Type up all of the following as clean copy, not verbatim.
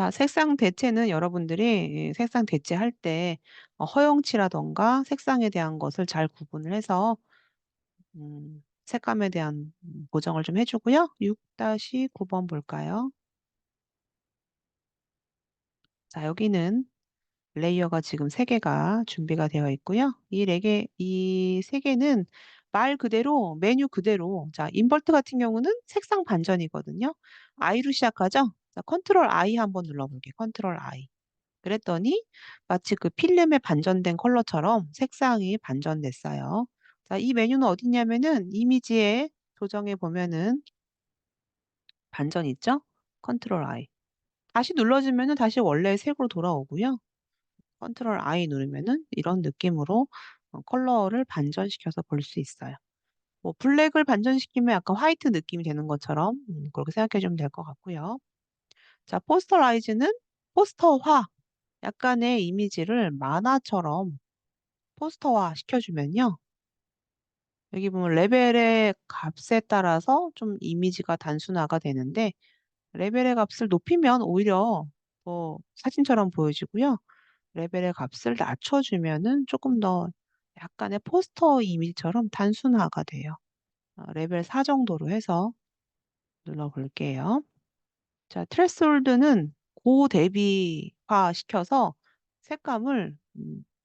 자, 색상 대체는 여러분들이 이 색상 대체할 때 허용치라든가 색상에 대한 것을 잘 구분을 해서 색감에 대한 보정을 좀 해주고요. 6-9번 볼까요? 자, 여기는 레이어가 지금 3개가 준비가 되어 있고요. 이 3개는 말 그대로, 메뉴 그대로, 자, 인버트 같은 경우는 색상 반전이거든요. I로 시작하죠? 자, 컨트롤 I 한번 눌러볼게요. 컨트롤 I. 그랬더니 마치 그 필름에 반전된 컬러처럼 색상이 반전됐어요. 자, 이 메뉴는 어디 있냐면은 이미지에 조정해 보면은 반전 있죠? 컨트롤 I. 다시 눌러주면은 다시 원래 색으로 돌아오고요. 컨트롤 I 누르면은 이런 느낌으로 컬러를 반전시켜서 볼 수 있어요. 뭐 블랙을 반전시키면 약간 화이트 느낌이 되는 것처럼 그렇게 생각해 주면 될 것 같고요. 자, 포스터라이즈는 포스터화. 약간의 이미지를 만화처럼 포스터화 시켜주면요. 여기 보면 레벨의 값에 따라서 좀 이미지가 단순화가 되는데 레벨의 값을 높이면 오히려 더 사진처럼 보여지고요. 레벨의 값을 낮춰주면은 조금 더 약간의 포스터 이미지처럼 단순화가 돼요. 레벨 4 정도로 해서 눌러볼게요. 자, 트레스홀드는 고대비화 시켜서 색감을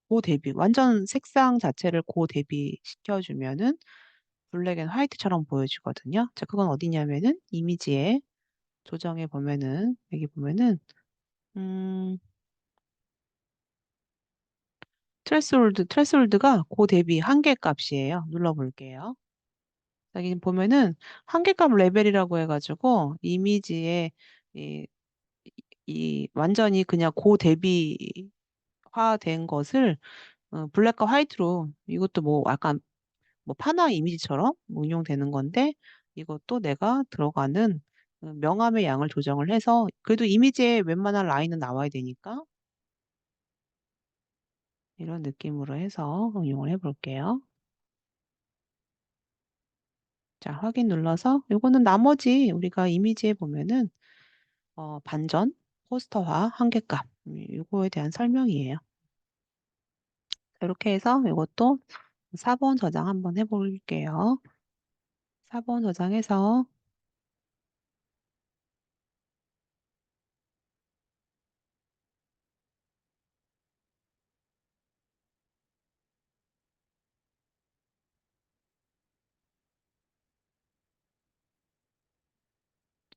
고대비, 완전 색상 자체를 고대비 시켜주면은 블랙 앤 화이트처럼 보여지거든요. 자, 그건 어디냐면은 이미지에 조정해 보면은 여기 보면은 음, 트레스홀드가 고대비 한계 값이에요. 눌러볼게요. 여기 보면은 한계값 레벨이라고 해가지고 이미지에 이, 이 완전히 그냥 고대비화된 것을 블랙과 화이트로 이것도 뭐 약간 뭐 파나 이미지처럼 응용되는 건데 이것도 내가 들어가는 명암의 양을 조정을 해서 그래도 이미지에 웬만한 라인은 나와야 되니까 이런 느낌으로 해서 응용을 해볼게요. 자, 확인 눌러서 이거는 나머지 우리가 이미지에 보면은 반전, 포스터화, 한계값 이거에 대한 설명이에요. 이렇게 해서 이것도 4번 저장 한번 해볼게요. 4번 저장해서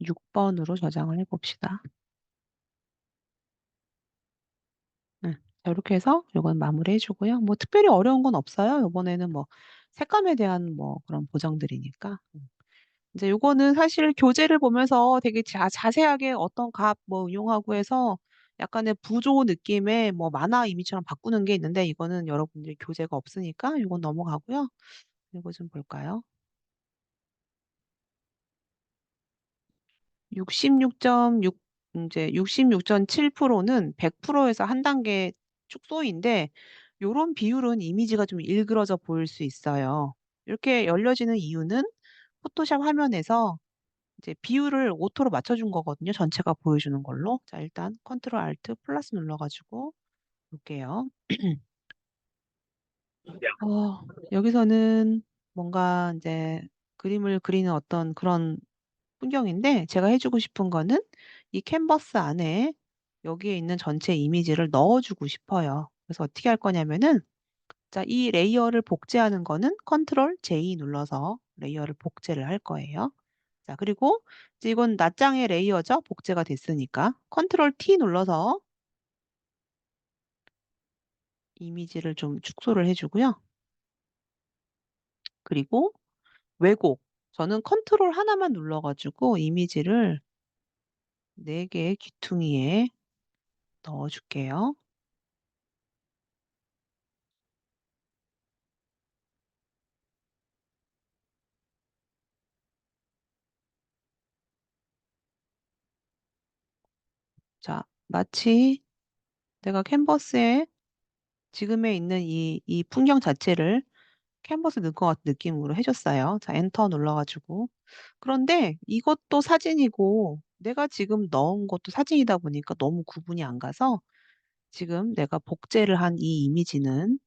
6번으로 저장을 해봅시다. 네. 자, 이렇게 해서 이건 마무리 해주고요. 뭐 특별히 어려운 건 없어요. 이번에는 뭐 색감에 대한 뭐 그런 보정들이니까. 이제 요거는 사실 교재를 보면서 되게 자세하게 어떤 값 뭐 응용하고 해서 약간의 부조 느낌의 뭐 만화 이미지처럼 바꾸는 게 있는데 이거는 여러분들이 교재가 없으니까 이건 넘어가고요. 이거 좀 볼까요? 66.6 이제 66.7%는 100%에서 한 단계 축소인데 요런 비율은 이미지가 좀 일그러져 보일 수 있어요. 이렇게 열려지는 이유는 포토샵 화면에서 이제 비율을 오토로 맞춰준 거거든요. 전체가 보여주는 걸로. 자, 일단 컨트롤 알트 플러스 눌러가지고 볼게요. 여기서는 뭔가 이제 그림을 그리는 어떤 그런 풍경인데 제가 해주고 싶은 거는 이 캔버스 안에 여기에 있는 전체 이미지를 넣어주고 싶어요. 그래서 어떻게 할 거냐면은 자, 이 레이어를 복제하는 거는 컨트롤 J 눌러서 레이어를 복제를 할 거예요. 자, 그리고 이제 이건 낱장의 레이어죠. 복제가 됐으니까. 컨트롤 T 눌러서 이미지를 좀 축소를 해주고요. 그리고 왜곡. 저는 컨트롤 하나만 눌러가지고 이미지를 4개의 귀퉁이에 넣어줄게요. 자, 마치 내가 캔버스에 지금에 있는 이 풍경 자체를 캔버스 넣은 것 같은 느낌으로 해줬어요. 자, 엔터 눌러가지고. 그런데 이것도 사진이고 내가 지금 넣은 것도 사진이다 보니까 너무 구분이 안 가서 지금 내가 복제를 한 이 이미지는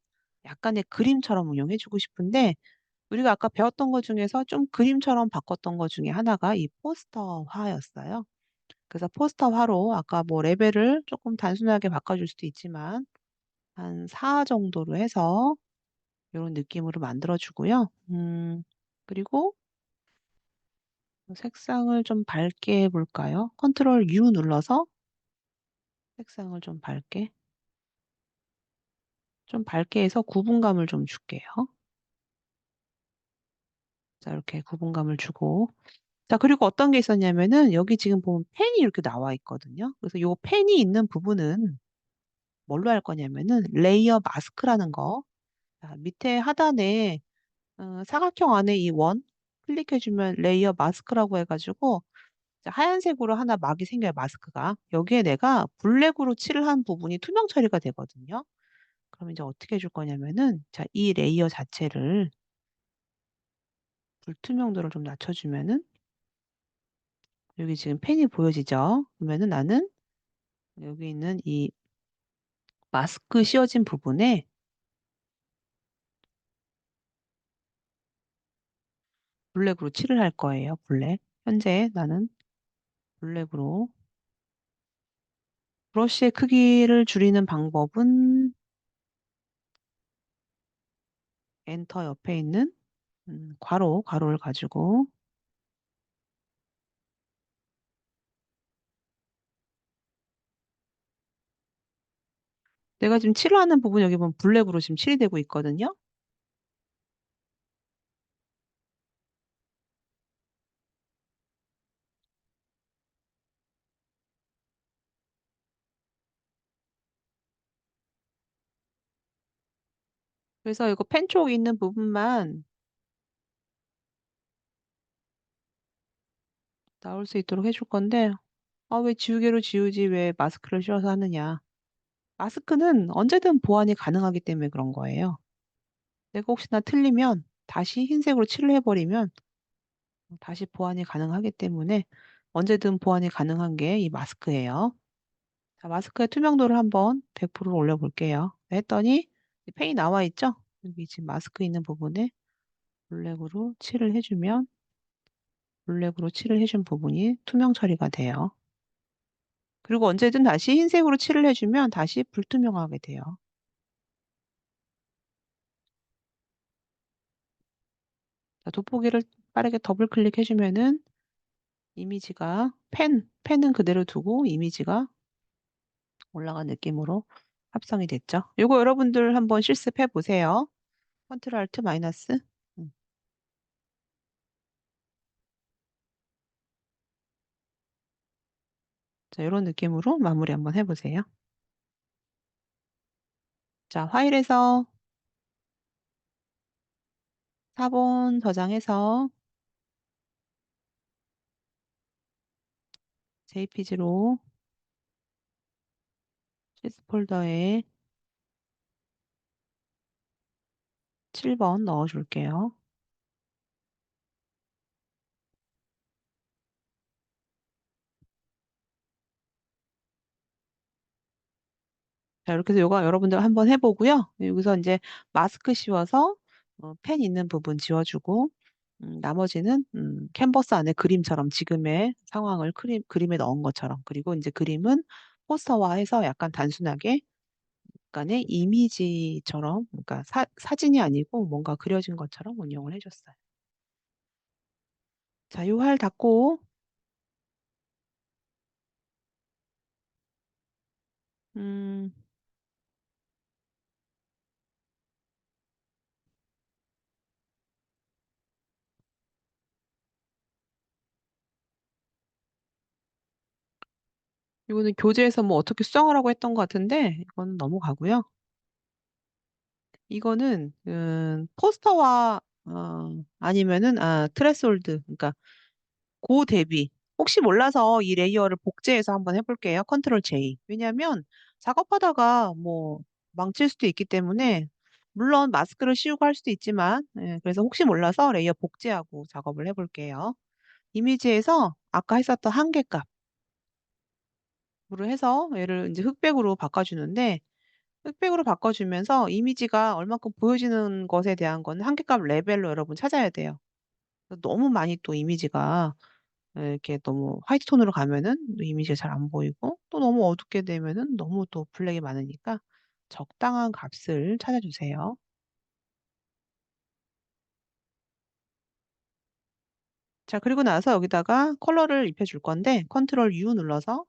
약간의 그림처럼 운영해주고 싶은데 우리가 아까 배웠던 것 중에서 좀 그림처럼 바꿨던 것 중에 하나가 이 포스터화였어요. 그래서 포스터화로 아까 뭐 레벨을 조금 단순하게 바꿔줄 수도 있지만 한 4 정도로 해서 이런 느낌으로 만들어주고요. 그리고 색상을 좀 밝게 해볼까요? 컨트롤 U 눌러서 색상을 좀 밝게 해서 구분감을 좀 줄게요. 자, 이렇게 구분감을 주고. 자, 그리고 어떤 게 있었냐면은 여기 지금 보면 펜이 이렇게 나와 있거든요. 그래서 요 펜이 있는 부분은 뭘로 할 거냐면은 레이어 마스크라는 거. 자, 밑에 하단에 사각형 안에 이 원 클릭해주면 레이어 마스크라고 해가지고 자, 하얀색으로 하나 막이 생겨요, 마스크가. 여기에 내가 블랙으로 칠을 한 부분이 투명 처리가 되거든요. 그럼 이제 어떻게 해줄 거냐면은 자, 이 레이어 자체를 불투명도를 좀 낮춰주면은 여기 지금 펜이 보여지죠? 그러면은 나는 여기 있는 이 마스크 씌워진 부분에 블랙으로 칠을 할 거예요. 블랙. 현재 나는 블랙으로 브러쉬의 크기를 줄이는 방법은 엔터 옆에 있는 가로를 가지고 내가 지금 칠하는 부분 여기 보면 블랙으로 지금 칠이 되고 있거든요. 그래서 이거 펜 쪽 있는 부분만 나올 수 있도록 해줄 건데 아, 왜 지우개로 지우지 왜 마스크를 씌워서 하느냐. 마스크는 언제든 보완이 가능하기 때문에 그런 거예요. 내가 혹시나 틀리면 다시 흰색으로 칠을 해버리면 다시 보완이 가능하기 때문에 언제든 보완이 가능한 게 이 마스크예요. 자, 마스크의 투명도를 한번 100%로 올려볼게요. 했더니 이 펜이 나와 있죠? 여기 지금 마스크 있는 부분에 블랙으로 칠을 해주면 블랙으로 칠을 해준 부분이 투명 처리가 돼요. 그리고 언제든 다시 흰색으로 칠을 해주면 다시 불투명하게 돼요. 자, 돋보기를 빠르게 더블 클릭해주면은 이미지가 펜은 그대로 두고 이미지가 올라간 느낌으로 합성이 됐죠. 이거 여러분들 한번 실습해 보세요. 컨트롤 알트 마이너스. 음, 자, 이런 느낌으로 마무리 한번 해보세요. 자, 파일에서 4번 저장해서 JPG로 시스 폴더에 7번 넣어줄게요. 자, 이렇게 해서 이거 여러분들 한번 해보고요. 여기서 이제 마스크 씌워서 펜 있는 부분 지워주고 나머지는 캔버스 안에 그림처럼 지금의 상황을 그림에 넣은 것처럼 그리고 이제 그림은 포스터화해서 약간 단순하게 약간의 이미지처럼 그러니까 사진이 아니고 뭔가 그려진 것처럼 운영을 해줬어요. 자, 요 활 닫고 음, 이거는 교재에서 뭐 어떻게 수정하라고 했던 것 같은데 이거는 넘어가고요. 이거는 포스터와 아니면은 트레스홀드 그러니까 고 대비 혹시 몰라서 이 레이어를 복제해서 한번 해볼게요. 컨트롤 J. 왜냐하면 작업하다가 뭐 망칠 수도 있기 때문에 물론 마스크를 씌우고 할 수도 있지만 그래서 혹시 몰라서 레이어 복제하고 작업을 해볼게요. 이미지에서 아까 했었던 한계값 로 해서 얘를 인제 흑백으로 바꿔주는데 흑백으로 바꿔주면서 이미지가 얼마큼 보여지는 것에 대한 거는 한계값 레벨로 여러분 찾아야 돼요. 너무 많이 또 이미지가 이렇게 너무 화이트 톤으로 가면은 이미지가 잘 안 보이고 또 너무 어둡게 되면은 너무 또 블랙이 많으니까 적당한 값을 찾아주세요. 자 그리고 나서 여기다가 컬러를 입혀 줄 건데 컨트롤 U 눌러서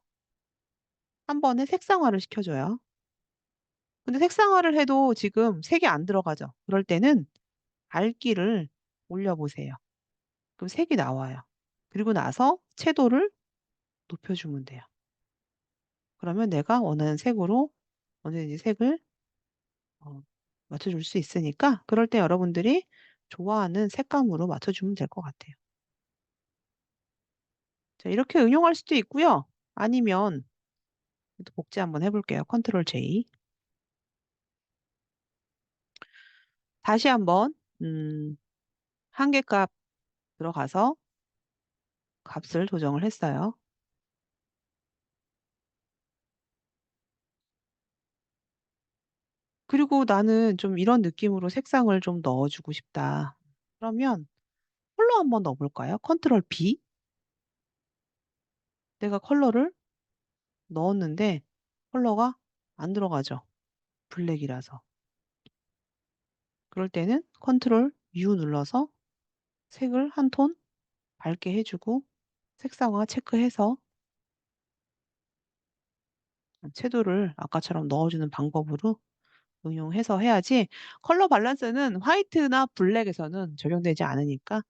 한 번에 색상화를 시켜 줘요. 근데 색상화를 해도 지금 색이 안 들어가죠. 그럴 때는 밝기를 올려 보세요. 그럼 색이 나와요. 그리고 나서 채도를 높여 주면 돼요. 그러면 내가 원하는 색으로 언제든지 색을 어 맞춰 줄 수 있으니까 그럴 때 여러분들이 좋아하는 색감으로 맞춰 주면 될 것 같아요. 자 이렇게 응용할 수도 있고요. 아니면 또 복제 한번 해 볼게요. 컨트롤 J. 다시 한번 한계값 들어가서 값을 조정을 했어요. 그리고 '나는 좀 이런 느낌으로 색상을 좀 넣어 주고 싶다.' 그러면 컬러 한번 넣어 볼까요? 컨트롤 B. 내가 컬러를 넣었는데 컬러가 안 들어가죠, 블랙이라서. 그럴 때는 컨트롤 U 눌러서 색을 한 톤 밝게 해 주고 색상화 체크해서 채도를 아까처럼 넣어 주는 방법으로 응용해서 해야지 컬러 밸런스는 화이트나 블랙에서는 적용되지 않으니까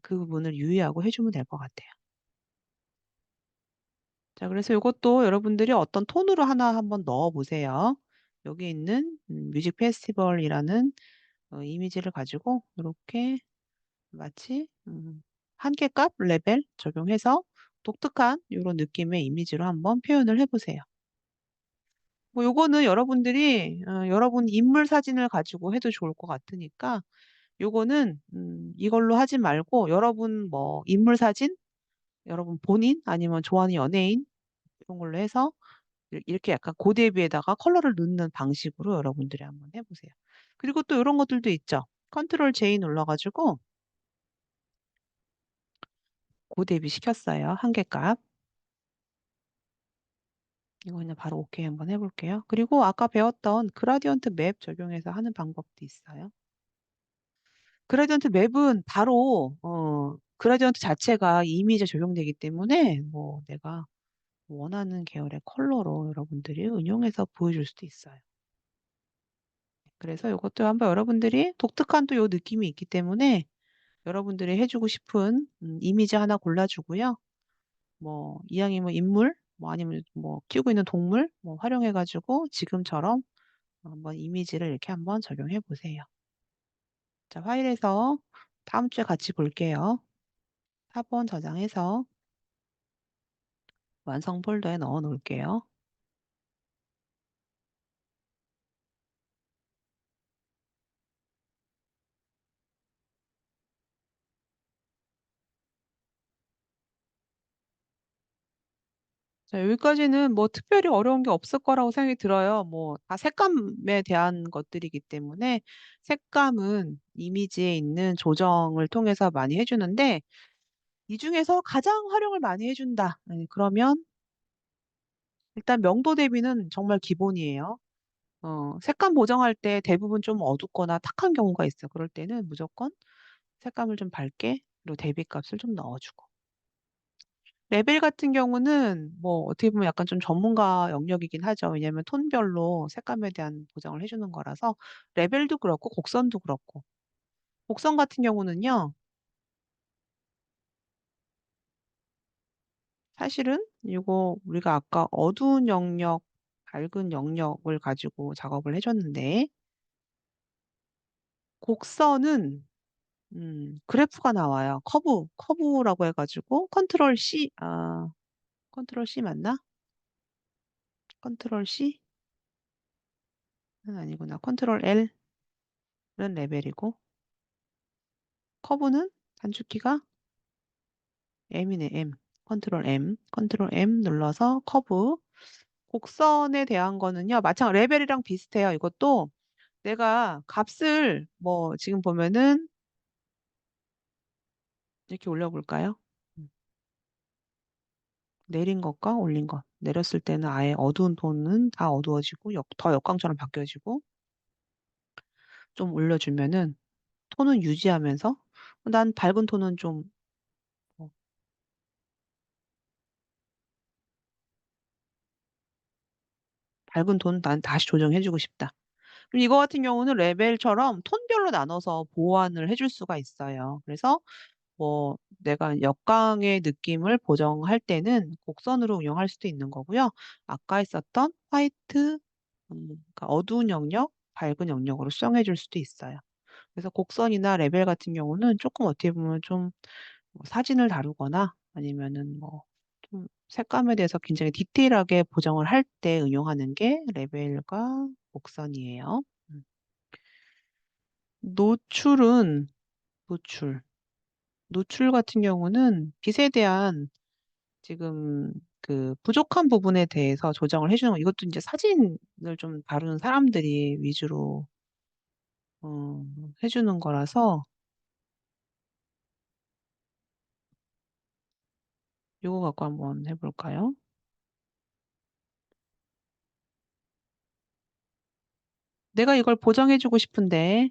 그 부분을 유의하고 해 주면 될 것 같아요. 자 그래서 요것도 여러분들이 어떤 톤으로 하나 한번 넣어 보세요. 여기 있는 뮤직 페스티벌이라는 이미지를 가지고 요렇게 마치 한계값 레벨 적용해서 독특한 요런 느낌의 이미지로 한번 표현을 해 보세요. 뭐 요거는 여러분들이 여러분 인물 사진을 가지고 해도 좋을 것 같으니까 요거는 이걸로 하지 말고 여러분 뭐 인물 사진, 여러분 본인 아니면 좋아하는 연예인 이런 걸로 해서 이렇게 약간 고대비에다가 컬러를 넣는 방식으로 여러분들이 한번 해 보세요. 그리고 또 요런 것들도 있죠. 컨트롤 J 눌러 가지고 고대비 시켰어요, 한계값. 이거 그냥 바로 오케이 한번 해 볼게요. 그리고 아까 배웠던 그라디언트 맵 적용해서 하는 방법도 있어요. 그라디언트 맵은 바로 그라디언트 자체가 이미지에 적용되기 때문에 뭐 내가 원하는 계열의 컬러로 여러분들이 응용해서 보여줄 수도 있어요. 그래서 요것도 한번 여러분들이 독특한 또 요 느낌이 있기 때문에 여러분들이 해 주고 싶은 이미지 하나 골라 주고요. 뭐 이왕이면 인물 뭐 아니면 뭐 키우고 있는 동물 뭐 활용해 가지고 지금처럼 한번 이미지를 이렇게 한번 적용해 보세요. 자 파일에서 다음 주에 같이 볼게요. 4번 저장해서 완성 폴더에 넣어 놓을게요. 자 여기까지는 뭐 특별히 어려운 게 없을 거라고 생각이 들어요. 뭐 다 색감에 대한 것들이기 때문에 색감은 이미지에 있는 조정을 통해서 많이 해 주는데 이 중에서 가장 활용을 많이 해 준다. 그러면 일단 명도 대비는 정말 기본이에요. 색감 보정할 때 대부분 좀 어둡거나 탁한 경우가 있어요. 그럴 때는 무조건 색감을 좀 밝게 그리고 대비값을 좀 넣어 주고. 레벨 같은 경우는 뭐 어떻게 보면 약간 좀 전문가 영역이긴 하죠. 왜냐하면 톤별로 색감에 대한 보정을 해 주는 거라서 레벨도 그렇고 곡선도 그렇고. 곡선 같은 경우는요. 사실은 이거 우리가 아까 어두운 영역, 밝은 영역을 가지고 작업을 해 줬는데 곡선은 그래프가 나와요. 커브라고 해 가지고 컨트롤 C 컨트롤 C 맞나? 컨트롤 C는 아니구나. 컨트롤 L은 레벨이고 커브는 단축키가 M이네 M. 컨트롤 M. 컨트롤 M 눌러서 커브 곡선에 대한 거는요, 마찬가지 레벨이랑 비슷해요. 이것도 내가 값을 뭐 지금 보면은 이렇게 올려볼까요? 음, 내린 것과 올린 것. 내렸을 때는 아예 어두운 톤은 다 어두워지고 더 역광처럼 바뀌어지고 좀 올려주면은 톤은 유지하면서 난 밝은 톤은 좀 어, 밝은 톤 난 다시 조정해주고 싶다. 그럼 이거 같은 경우는 레벨처럼 톤별로 나눠서 보완을 해줄 수가 있어요. 그래서 뭐 내가 역광의 느낌을 보정할 때는 곡선으로 운영할 수도 있는 거고요. 아까 했었던 화이트, 그러니까 어두운 영역, 밝은 영역으로 수정해 줄 수도 있어요. 그래서 곡선이나 레벨 같은 경우는 조금 어떻게 보면 좀뭐 사진을 다루거나 아니면은 뭐 좀 색감에 대해서 굉장히 디테일하게 보정을 할 때 응용하는 게 레벨과 곡선이에요. 음. 노출은 노출. 노출 같은 경우는 빛에 대한 지금 그 부족한 부분에 대해서 조정을 해주는 거. 이것도 이제 사진을 좀 다루는 사람들이 위주로 어, 해주는 거라서 이거 갖고 한번 해볼까요? 내가 이걸 보정해주고 싶은데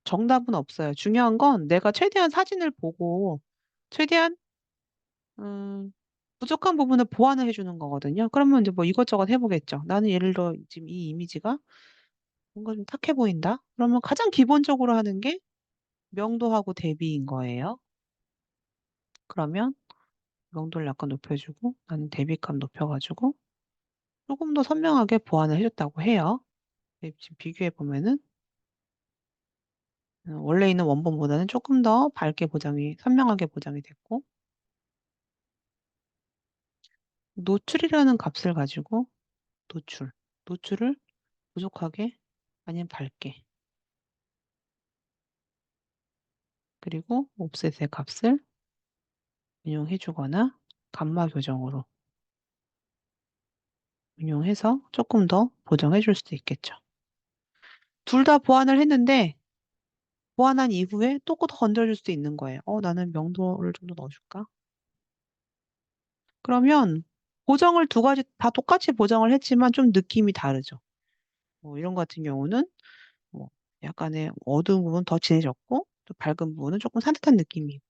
정답은 없어요. 중요한 건 내가 최대한 사진을 보고 최대한 음, 부족한 부분을 보완을 해주는 거거든요. 그러면 이제 뭐 이것저것 해보겠죠. 나는 예를 들어 지금 이 이미지가 뭔가 좀 탁해 보인다? 그러면 가장 기본적으로 하는 게 명도하고 대비인 거예요. 그러면 명도를 약간 높여주고 나는 대비감 높여가지고 조금 더 선명하게 보완을 해줬다고 해요. 네, 지금 비교해 보면은 원래 있는 원본보다는 조금 더 밝게 보정이 선명하게 보정이 됐고 노출이라는 값을 가지고 노출 노출을 부족하게 아니면 밝게 그리고 옵셋의 값을 운용해 주거나 감마 교정으로 운용해서 조금 더 보정해 줄 수도 있겠죠. 둘 다 보완을 했는데 보완한 이후에 또 더 건드려줄 수도 있는 거예요. 나는 명도를 좀 더 넣어줄까? 그러면 보정을 두 가지 다 똑같이 보정을 했지만 좀 느낌이 다르죠. 뭐 이런 거 같은 경우는 뭐 약간의 어두운 부분 더 진해졌고 또 밝은 부분은 조금 산뜻한 느낌이.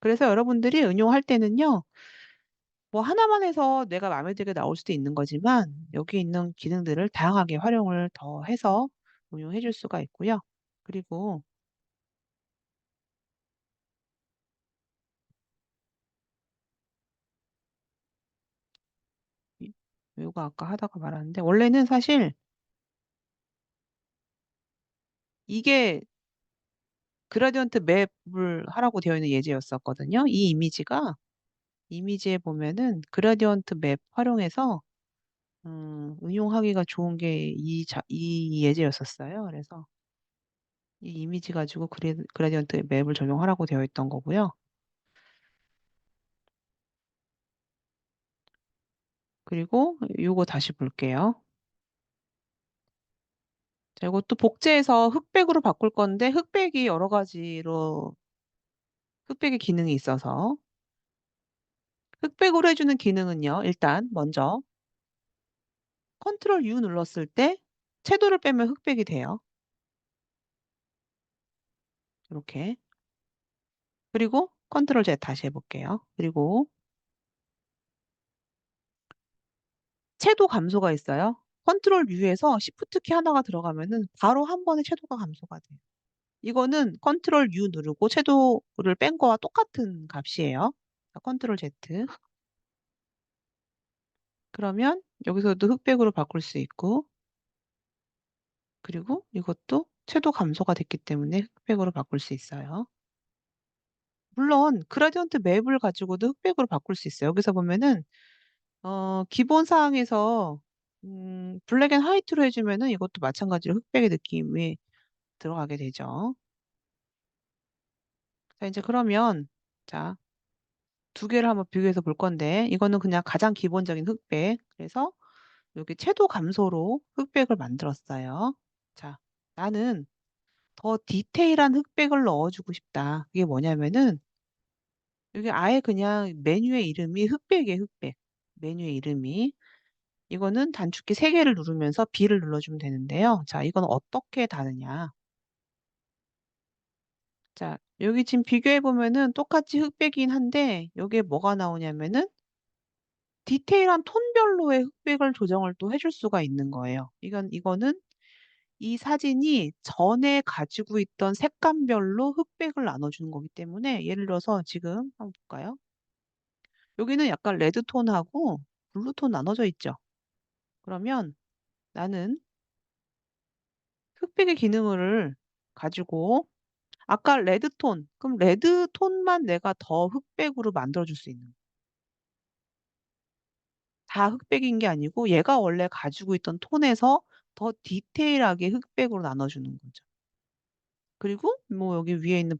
그래서 여러분들이 응용할 때는요, 뭐 하나만 해서 내가 마음에 들게 나올 수도 있는 거지만 여기 있는 기능들을 다양하게 활용을 더 해서 응용해 줄 수가 있고요. 그리고 이거 아까 하다가 말았는데 원래는 사실 이게 그라디언트 맵을 하라고 되어 있는 예제였었거든요. 이 이미지에 보면은 그라디언트 맵 활용해서 응용하기가 좋은 게 이 예제였었어요. 그래서 이 이미지 가지고 그라디언트 맵을 적용하라고 되어 있던 거고요. 그리고 이거 다시 볼게요. 자, 이것도 복제해서 흑백으로 바꿀 건데 흑백이 여러 가지로 흑백의 기능이 있어서 흑백으로 해주는 기능은요. 일단 먼저 컨트롤 U 눌렀을 때 채도를 빼면 흑백이 돼요. 이렇게. 그리고 컨트롤 Z 다시 해볼게요. 그리고 채도 감소가 있어요. 컨트롤 U에서 Shift 키 하나가 들어가면은 바로 한 번에 채도가 감소가 돼요. 이거는 컨트롤 U 누르고 채도를 뺀 거와 똑같은 값이에요. 컨트롤 Z. 그러면 여기서도 흑백으로 바꿀 수 있고, 그리고 이것도 채도 감소가 됐기 때문에 흑백으로 바꿀 수 있어요. 물론 그라디언트 맵을 가지고도 흑백으로 바꿀 수 있어요. 여기서 보면은 기본 사항에서 블랙 앤 화이트로 해주면은 이것도 마찬가지로 흑백의 느낌이 들어가게 되죠. 자, 이제 그러면 자, 두 개를 한번 비교해서 볼 건데, 이거는 그냥 가장 기본적인 흑백. 그래서 여기 채도 감소로 흑백을 만들었어요. 자, 나는 더 디테일한 흑백을 넣어주고 싶다. 이게 뭐냐면은, 여기 아예 그냥 메뉴의 이름이 흑백이에요, 흑백. 메뉴의 이름이. 이거는 단축키 3개를 누르면서 B를 눌러주면 되는데요. 자, 이건 어떻게 다르냐. 자, 여기 지금 비교해 보면은 똑같이 흑백이긴 한데, 여기에 뭐가 나오냐면은, 디테일한 톤별로의 흑백을 조정을 또 해줄 수가 있는 거예요. 이거는 이 사진이 전에 가지고 있던 색감별로 흑백을 나눠주는 거기 때문에, 예를 들어서 지금 한번 볼까요? 여기는 약간 레드톤하고 블루톤 나눠져 있죠. 그러면 나는 흑백의 기능을 가지고 아까 레드톤, 그럼 레드톤만 내가 더 흑백으로 만들어줄 수 있는 거예요. 다 흑백인 게 아니고 얘가 원래 가지고 있던 톤에서 더 디테일하게 흑백으로 나눠주는 거죠. 그리고 뭐 여기 위에 있는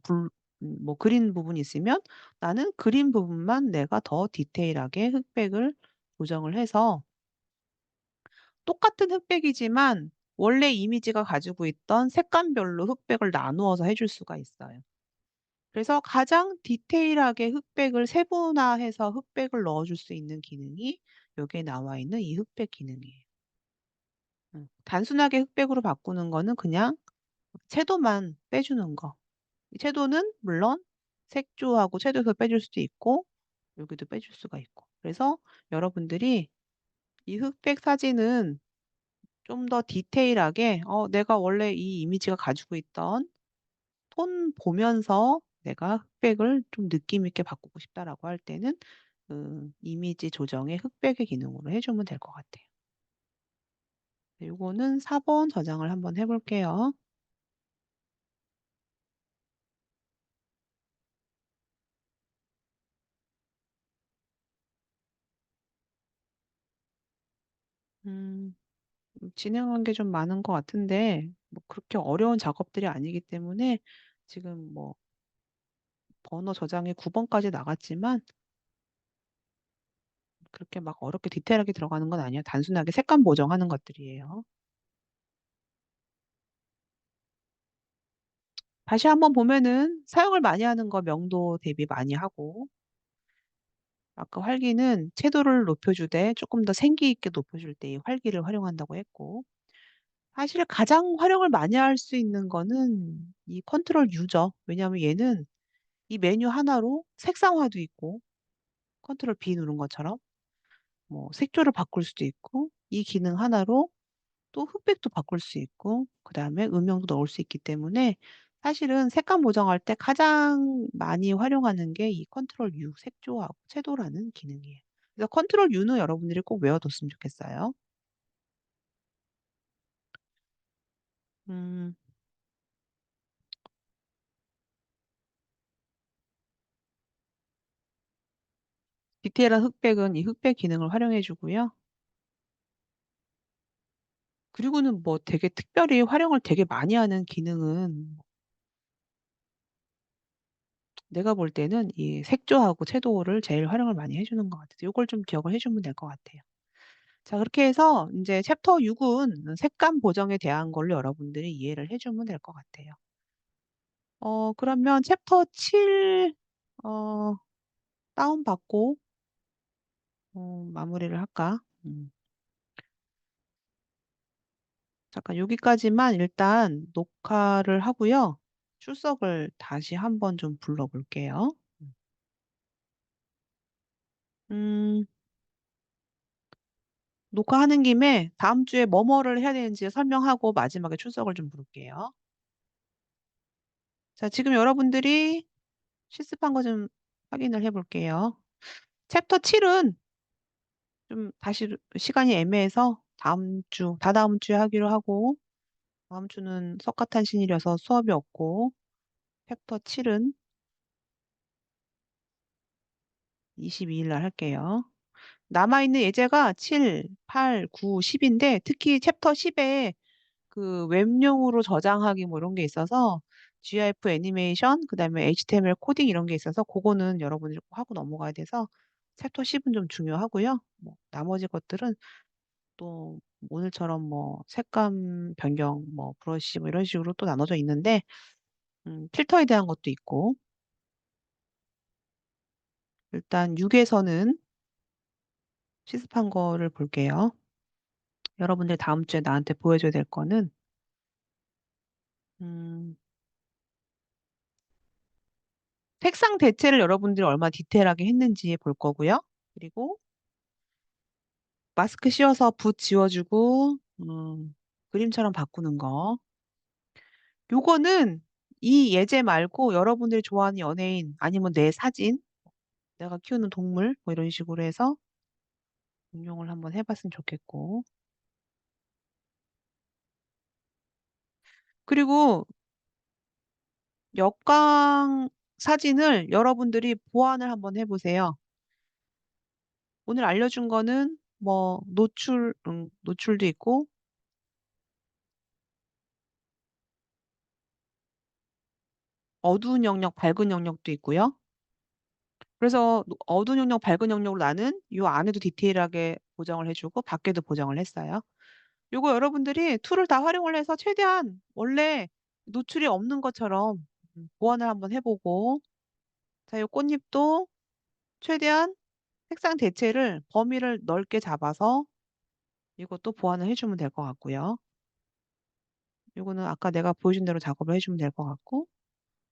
뭐 그린 부분이 있으면 나는 그린 부분만 내가 더 디테일하게 흑백을 조정을 해서 똑같은 흑백이지만 원래 이미지가 가지고 있던 색감별로 흑백을 나누어서 해줄 수가 있어요. 그래서 가장 디테일하게 흑백을 세분화해서 흑백을 넣어줄 수 있는 기능이 여기에 나와 있는 이 흑백 기능이에요. 단순하게 흑백으로 바꾸는 거는 그냥 채도만 빼주는 거. 이 채도는 물론 색조하고 채도에서 빼줄 수도 있고 여기도 빼줄 수가 있고. 그래서 여러분들이 이 흑백 사진은 좀 더 디테일하게 내가 원래 이 이미지가 가지고 있던 톤 보면서 내가 흑백을 좀 느낌 있게 바꾸고 싶다라고 할 때는 이미지 조정의 흑백의 기능으로 해주면 될 것 같아요. 이거는 4번 저장을 한번 해볼게요. 음, 진행한 게 좀 많은 것 같은데 뭐 그렇게 어려운 작업들이 아니기 때문에 지금 뭐 번호 저장이 9번까지 나갔지만 그렇게 막 어렵게 디테일하게 들어가는 건 아니에요. 단순하게 색감 보정하는 것들이에요. 다시 한번 보면은 사용을 많이 하는 거 명도 대비 많이 하고 아까 활기는 채도를 높여주되 조금 더 생기 있게 높여줄 때 이 활기를 활용한다고 했고 사실 가장 활용을 많이 할 수 있는 거는 이 컨트롤 U죠. 왜냐하면 얘는 이 메뉴 하나로 색상화도 있고 컨트롤 B 누른 것처럼 뭐 색조를 바꿀 수도 있고 이 기능 하나로 또 흑백도 바꿀 수 있고 그다음에 음영도 넣을 수 있기 때문에 사실은 색감 보정할 때 가장 많이 활용하는 게 이 컨트롤 U 색조하고 채도라는 기능이에요. 그래서 컨트롤 U는 여러분들이 꼭 외워뒀으면 좋겠어요. 음, 디테일한 흑백은 이 흑백 기능을 활용해 주고요. 그리고는 뭐 되게 특별히 활용을 되게 많이 하는 기능은 내가 볼 때는 이 색조하고 채도를 제일 활용을 많이 해주는 것 같아요. 이걸 좀 기억을 해주면 될 것 같아요. 자, 그렇게 해서 이제 챕터 6은 색감 보정에 대한 걸로 여러분들이 이해를 해주면 될 것 같아요. 그러면 챕터 7, 어, 다운받고, 마무리를 할까? 잠깐 여기까지만 일단 녹화를 하고요. 출석을 다시 한번 좀 불러볼게요. 음, 녹화하는 김에 다음 주에 뭐뭐를 해야 되는지 설명하고 마지막에 출석을 좀 부를게요. 자, 지금 여러분들이 실습한 거 좀 확인을 해볼게요. 챕터 7은 좀 다시 시간이 애매해서 다음 주, 다다음 주에 하기로 하고, 다음 주는 석가탄신일이어서 수업이 없고, 챕터 7은 22일 날 할게요. 남아있는 예제가 7, 8, 9, 10인데, 특히 챕터 10에 그 웹용으로 저장하기 뭐 이런 게 있어서 GIF 애니메이션, 그다음에 HTML 코딩 이런 게 있어서 그거는 여러분들이 꼭 하고 넘어가야 돼서 챕터 10은 좀 중요하고요. 뭐 나머지 것들은 또 오늘처럼 뭐 색감 변경, 뭐 브러쉬 뭐 이런 식으로 또 나눠져 있는데 필터에 대한 것도 있고 일단 6에서는 시습한 거를 볼게요. 여러분들 다음 주에 나한테 보여줘야 될 거는 음, 색상 대체를 여러분들이 얼마나 디테일하게 했는지 볼 거고요. 그리고 마스크 씌워서 붓 지워주고 그림처럼 바꾸는 거. 요거는 이 예제 말고 여러분들이 좋아하는 연예인 아니면 내 사진, 내가 키우는 동물 뭐 이런 식으로 해서 응용을 한번 해봤으면 좋겠고. 그리고 역광 사진을 여러분들이 보완을 한번 해보세요. 오늘 알려준 거는 뭐 노출도 있고 어두운 영역, 밝은 영역도 있고요. 그래서 어두운 영역, 밝은 영역으로 나는 요 안에도 디테일하게 보정을 해주고 밖에도 보정을 했어요. 요거 여러분들이 툴을 다 활용을 해서 최대한 원래 노출이 없는 것처럼 보완을 한번 해보고 자, 요 꽃잎도 최대한 색상 대체를 범위를 넓게 잡아서 이것도 보완을 해주면 될 것 같고요. 이거는 아까 내가 보여준 대로 작업을 해주면 될 것 같고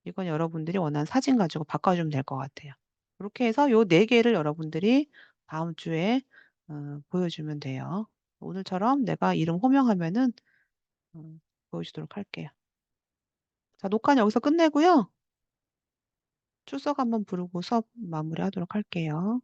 이건 여러분들이 원하는 사진 가지고 바꿔주면 될 것 같아요. 그렇게 해서 요 네 개를 여러분들이 다음 주에 보여주면 돼요. 오늘처럼 내가 이름 호명하면은 보여주도록 할게요. 자, 녹화는 여기서 끝내고요. 출석 한번 부르고 수업 마무리하도록 할게요.